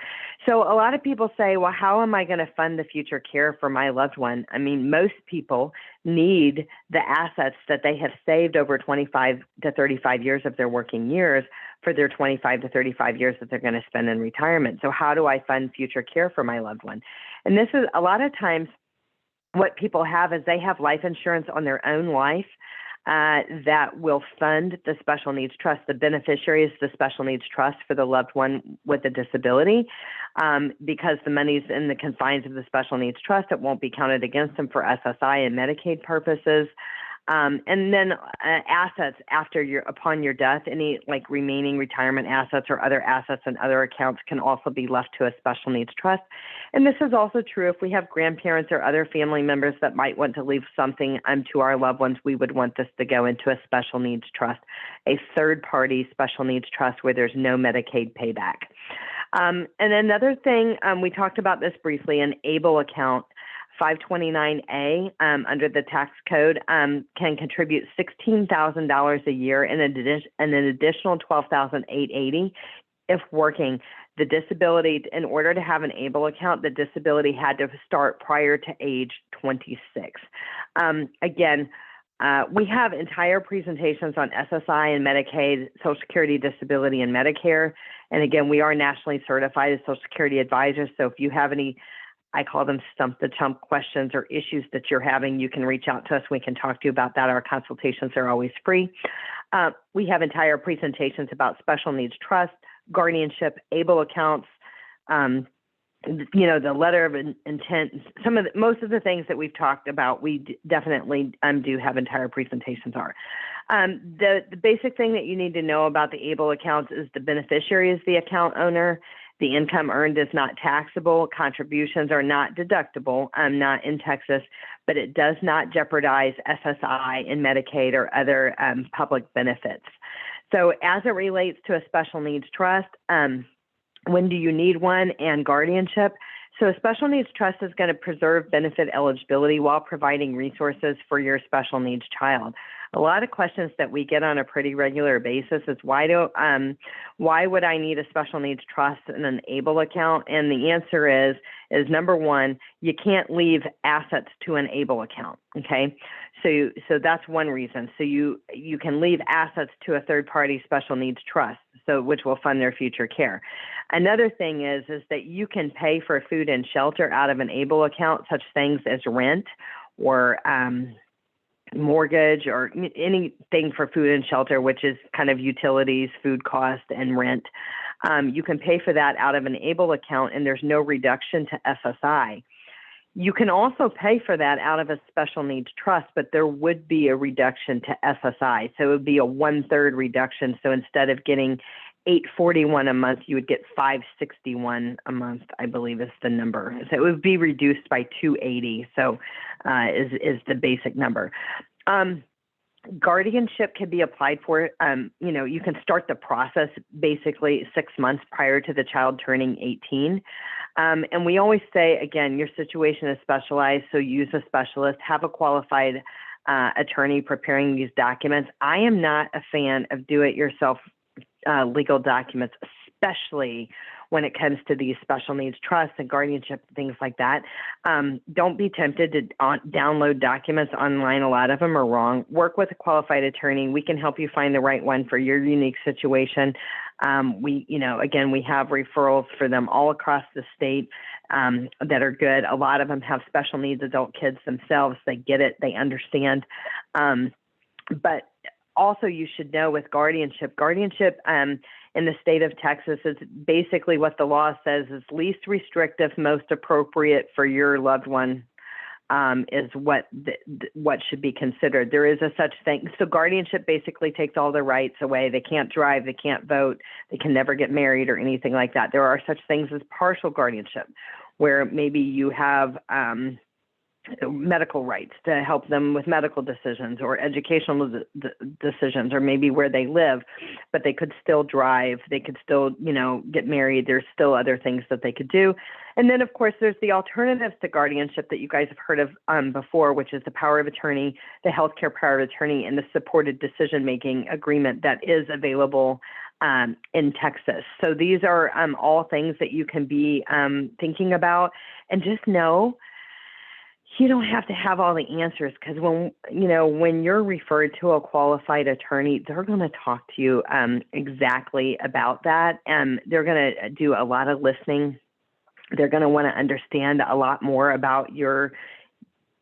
So a lot of people say, well, how am I going to fund the future care for my loved one? I mean, most people need the assets that they have saved over 25 to 35 years of their working years for their 25 to 35 years that they're going to spend in retirement. So how do I fund future care for my loved one? And this is a lot of times what people have is they have life insurance on their own life. That will fund the special needs trust. The beneficiary is the special needs trust for the loved one with a disability. Because the money's in the confines of the special needs trust, it won't be counted against them for SSI and Medicaid purposes. And then assets upon your death, any like remaining retirement assets or other assets and other accounts can also be left to a special needs trust. And this is also true if we have grandparents or other family members that might want to leave something to our loved ones. We would want this to go into a special needs trust, a third-party special needs trust where there's no Medicaid payback. And another thing, we talked about this briefly, an ABLE account. 529A under the tax code can contribute $16,000 a year and an additional $12,880 if working. The disability, in order to have an ABLE account, the disability had to start prior to age 26. Again, we have entire presentations on SSI and Medicaid, Social Security Disability, and Medicare. And again, we are nationally certified as Social Security advisors. So if you have any, I call them stump the chump questions or issues that you're having, you can reach out to us. We can talk to you about that. Our consultations are always free. We have entire presentations about special needs trust, guardianship, ABLE accounts, the letter of intent. Most of the things that we've talked about, we definitely do have entire presentations are. The basic thing that you need to know about the ABLE accounts is the beneficiary is the account owner. The income earned is not taxable. Contributions are not deductible. Not in Texas, but it does not jeopardize SSI and Medicaid or other public benefits. So as it relates to a special needs trust, when do you need one, and guardianship? So a special needs trust is going to preserve benefit eligibility while providing resources for your special needs child. A lot of questions that we get on a pretty regular basis is why would I need a special needs trust and an ABLE account? And the answer is number one, you can't leave assets to an ABLE account. Okay, so that's one reason. So you can leave assets to a third party special needs trust, so which will fund their future care. Another thing is that you can pay for food and shelter out of an ABLE account, such things as rent or mortgage or anything for food and shelter, which is kind of utilities, food cost, and rent. You can pay for that out of an ABLE account, and there's no reduction to SSI. You can also pay for that out of a special needs trust, but there would be a reduction to SSI. So it would be a 1/3 reduction. So instead of getting $841 a month, you would get $561 a month, I believe is the number. So it would be reduced by $280. So is the basic number. Guardianship can be applied for. You can start the process basically 6 months prior to the child turning 18. And we always say, again, your situation is specialized, so use a specialist, have a qualified attorney preparing these documents. I am not a fan of do-it-yourself legal documents, especially when it comes to these special needs trusts and guardianship, things like that. Don't be tempted to download documents online. A lot of them are wrong. Work with a qualified attorney. We can help you find the right one for your unique situation. Again, we have referrals for them all across the state that are good. A lot of them have special needs adult kids themselves. They get it. They understand. But also you should know with guardianship in the state of Texas is basically what the law says is least restrictive, most appropriate for your loved one is what should be considered. There is a such thing. So guardianship basically takes all their rights away. They can't drive, they can't vote, they can never get married or anything like that. There are such things as partial guardianship, where maybe you have medical rights to help them with medical decisions or educational decisions, or maybe where they live, but they could still drive, they could still, get married. There's still other things that they could do. And then, of course, there's the alternatives to guardianship that you guys have heard of before, which is the power of attorney, the healthcare power of attorney, and the supported decision-making agreement that is available in Texas. So these are all things that you can be thinking about, and just know you don't have to have all the answers, because when you're referred to a qualified attorney, they're going to talk to you exactly about that. And they're going to do a lot of listening. They're going to want to understand a lot more about your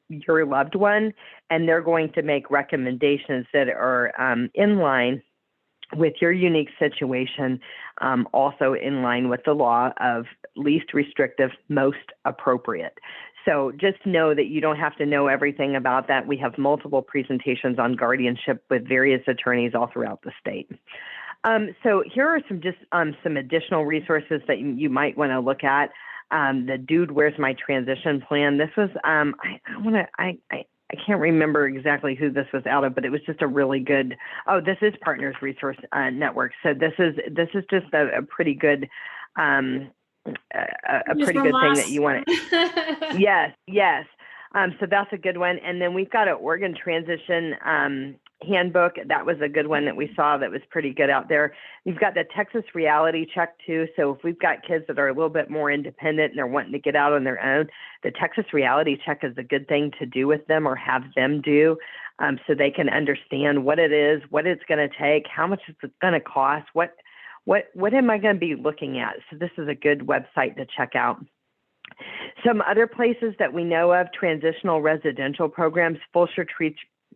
loved one, and they're going to make recommendations that are in line with your unique situation, also in line with the law of least restrictive, most appropriate. So just know that you don't have to know everything about that. We have multiple presentations on guardianship with various attorneys all throughout the state. So here are some additional resources that you might want to look at. The Dude, Where's My Transition Plan? This was I can't remember exactly who this was out of, but it was just a really good. Oh, this is Partners Resource Network. So this is just a pretty good. A pretty good thing that you want to. Yes. So that's a good one. And then we've got an organ transition handbook. That was a good one that we saw that was pretty good out there. You've got the Texas Reality Check too. So if we've got kids that are a little bit more independent and they're wanting to get out on their own, the Texas Reality Check is a good thing to do with them or have them do, so they can understand what it is, what it's going to take, how much it's going to cost, what am I going to be looking at? So this is a good website to check out. Some other places that we know of: transitional residential programs, Fulsher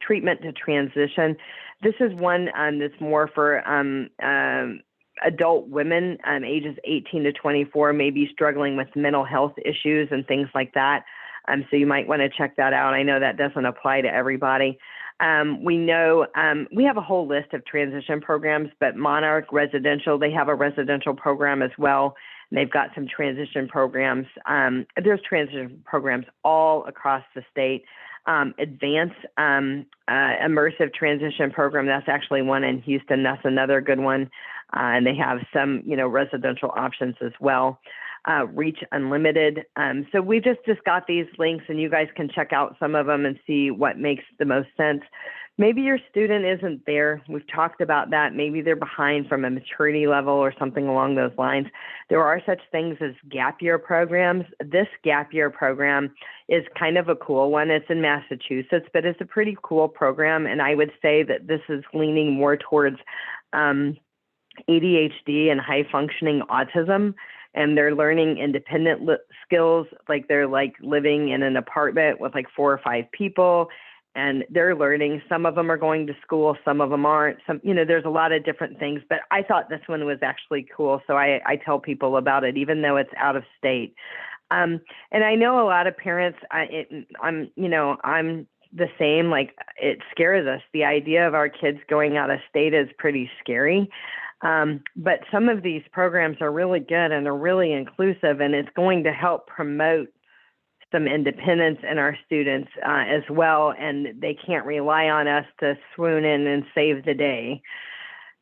treatment to transition. This is one that's more for adult women ages 18 to 24, maybe struggling with mental health issues and things like that. So you might want to check that out. I know that doesn't apply to everybody. We know we have a whole list of transition programs, but Monarch Residential, they have a residential program as well. And they've got some transition programs. There's transition programs all across the state. Advanced Immersive Transition Program, that's actually one in Houston. That's another good one. And they have some, residential options as well. Reach Unlimited. So we just got these links, and you guys can check out some of them and see what makes the most sense. Maybe your student isn't there. We've talked about that. Maybe they're behind from a maturity level or something along those lines. There are such things as gap year programs. This gap year program is kind of a cool one. It's in Massachusetts, but it's a pretty cool program. And I would say that this is leaning more towards ADHD and high functioning autism. And they're learning independent skills, like they're living in an apartment with 4 or 5 people, and they're learning. Some of them are going to school, some of them aren't. There's a lot of different things, but I thought this one was actually cool. So I tell people about it, even though it's out of state. And I know a lot of parents, I'm the same, it scares us. The idea of our kids going out of state is pretty scary. But some of these programs are really good and they're really inclusive, and it's going to help promote some independence in our students as well. And they can't rely on us to swoon in and save the day.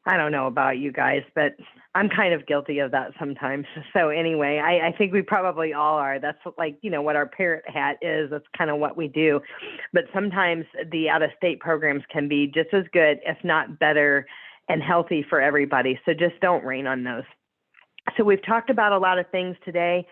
I don't know about you guys, but I'm kind of guilty of that sometimes. So anyway, I think we probably all are. That's what our parent hat is. That's kind of what we do. But sometimes the out-of-state programs can be just as good, if not better, and healthy for everybody. So just don't rain on those. So we've talked about a lot of things today.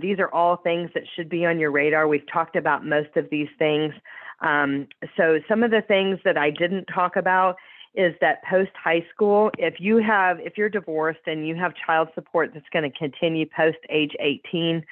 These are all things that should be on your radar. We've talked about most of these things. So some of the things that I didn't talk about is that post high school, if you're divorced and you have child support that's going to continue post age 18,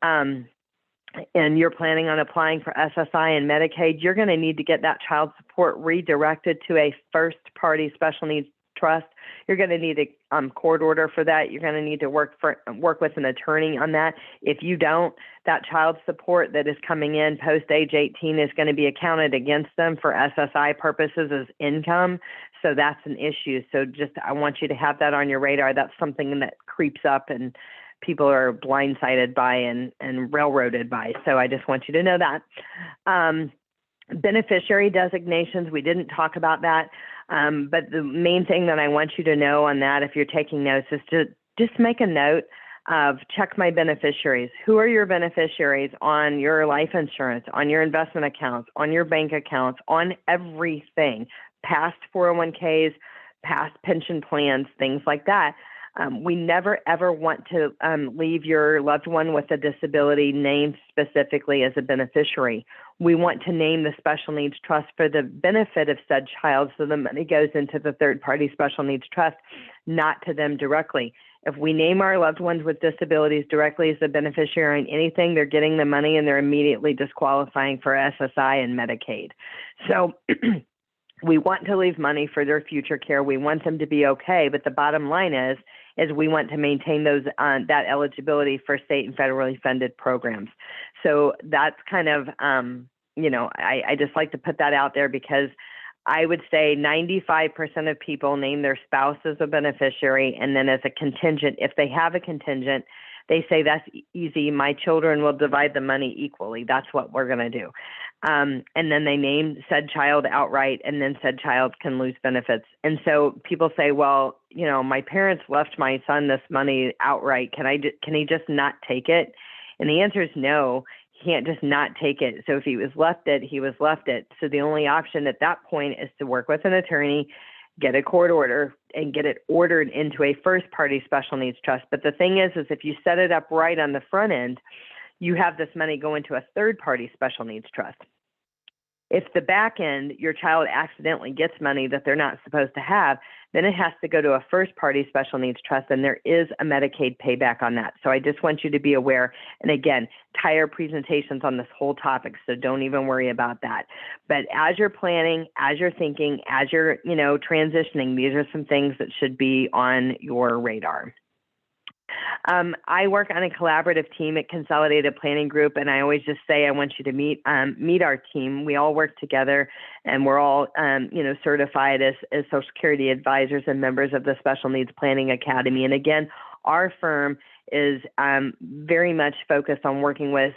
and you're planning on applying for SSI and Medicaid, you're going to need to get that child support redirected to a first party special needs trust. You're going to need a court order for that. You're going to need to work with an attorney on that. If you don't, that child support that is coming in post age 18 is going to be accounted against them for SSI purposes as income. So that's an issue. So I want you to have that on your radar. That's something that creeps up and people are blindsided by and railroaded by. So I just want you to know that. Beneficiary designations, we didn't talk about that. But the main thing that I want you to know on that, if you're taking notes, is to just make a note of check my beneficiaries. Who are your beneficiaries on your life insurance, on your investment accounts, on your bank accounts, on everything, past 401ks, past pension plans, things like that. We never, ever want to leave your loved one with a disability named specifically as a beneficiary. We want to name the special needs trust for the benefit of said child, so the money goes into the third-party special needs trust, not to them directly. If we name our loved ones with disabilities directly as the beneficiary on anything, they're getting the money and they're immediately disqualifying for SSI and Medicaid. So we want to leave money for their future care. We want them to be okay, but the bottom line is we want to maintain those that eligibility for state and federally funded programs. So that's kind of, I just like to put that out there because I would say 95% of people name their spouse as a beneficiary, and then as a contingent, if they have a contingent, they say that's easy. My children will divide the money equally. That's what we're going to do. And then they name said child outright, and then said child can lose benefits. And so people say, well, my parents left my son this money outright. Can he just not take it? And the answer is no. He can't just not take it. So if he was left it, he was left it. So the only option at that point is to work with an attorney, get a court order, and get it ordered into a first party special needs trust. But the thing is if you set it up right on the front end, you have this money go into a third party special needs trust. If the back end, your child accidentally gets money that they're not supposed to have, then it has to go to a first party special needs trust, and there is a Medicaid payback on that. So I just want you to be aware. And again, entire presentations on this whole topic, so don't even worry about that. But as you're planning, as you're thinking, as you're, transitioning, these are some things that should be on your radar. I work on a collaborative team at Consolidated Planning Group, and I always just say I want you to meet our team. We all work together, and we're all certified as Social Security advisors and members of the Special Needs Planning Academy. And again, our firm is very much focused on working with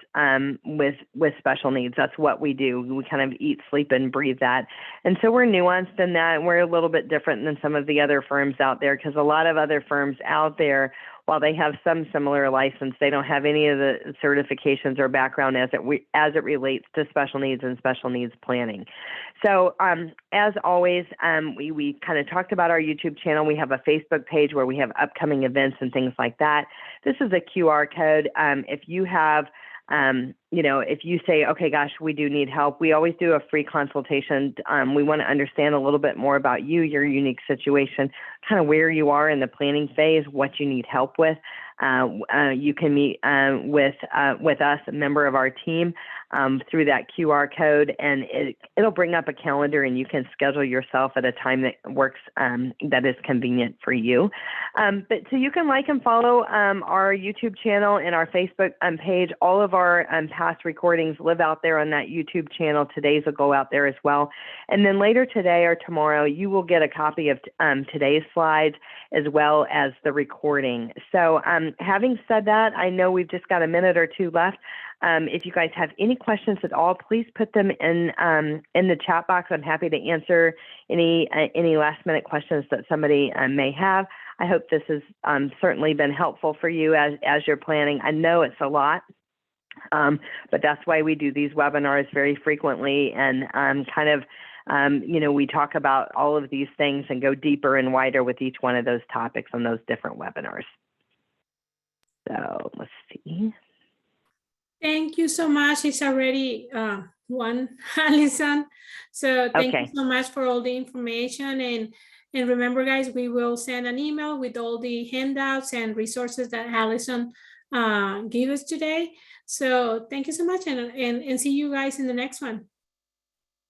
special needs. That's what we do. We kind of eat, sleep, and breathe that. And so we're nuanced in that, and we're a little bit different than some of the other firms out there, because a lot of other firms out there, while they have some similar license, they don't have any of the certifications or background as it relates to special needs and special needs planning. So as always, we kind of talked about our YouTube channel. We have a Facebook page where we have upcoming events and things like that. This is a QR code. If you have if you say, okay, gosh, we do need help, we always do a free consultation. We want to understand a little bit more about you, your unique situation, kind of where you are in the planning phase, what you need help with. You can meet with us, a member of our team, through that QR code, and it'll bring up a calendar, and you can schedule yourself at a time that works, that is convenient for you. But so you can like and follow our YouTube channel and our Facebook page. All of our past recordings live out there on that YouTube channel. Today's will go out there as well. And then later today or tomorrow, you will get a copy of today's slides as well as the recording. So having said that, I know we've just got a minute or two left. If you guys have any questions at all, please put them in the chat box. I'm happy to answer any last minute questions that somebody may have. I hope this has certainly been helpful for you as you're planning. I know it's a lot, but that's why we do these webinars very frequently, and we talk about all of these things and go deeper and wider with each one of those topics on those different webinars. So let's see. Thank you so much. It's already one, Allison. So thank you Okay. so much for all the information. And remember, guys, we will send an email with all the handouts and resources that Allison gave us today. So thank you so much, and see you guys in the next one.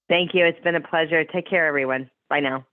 Thank you. It's been a pleasure. Take care, everyone. Bye now.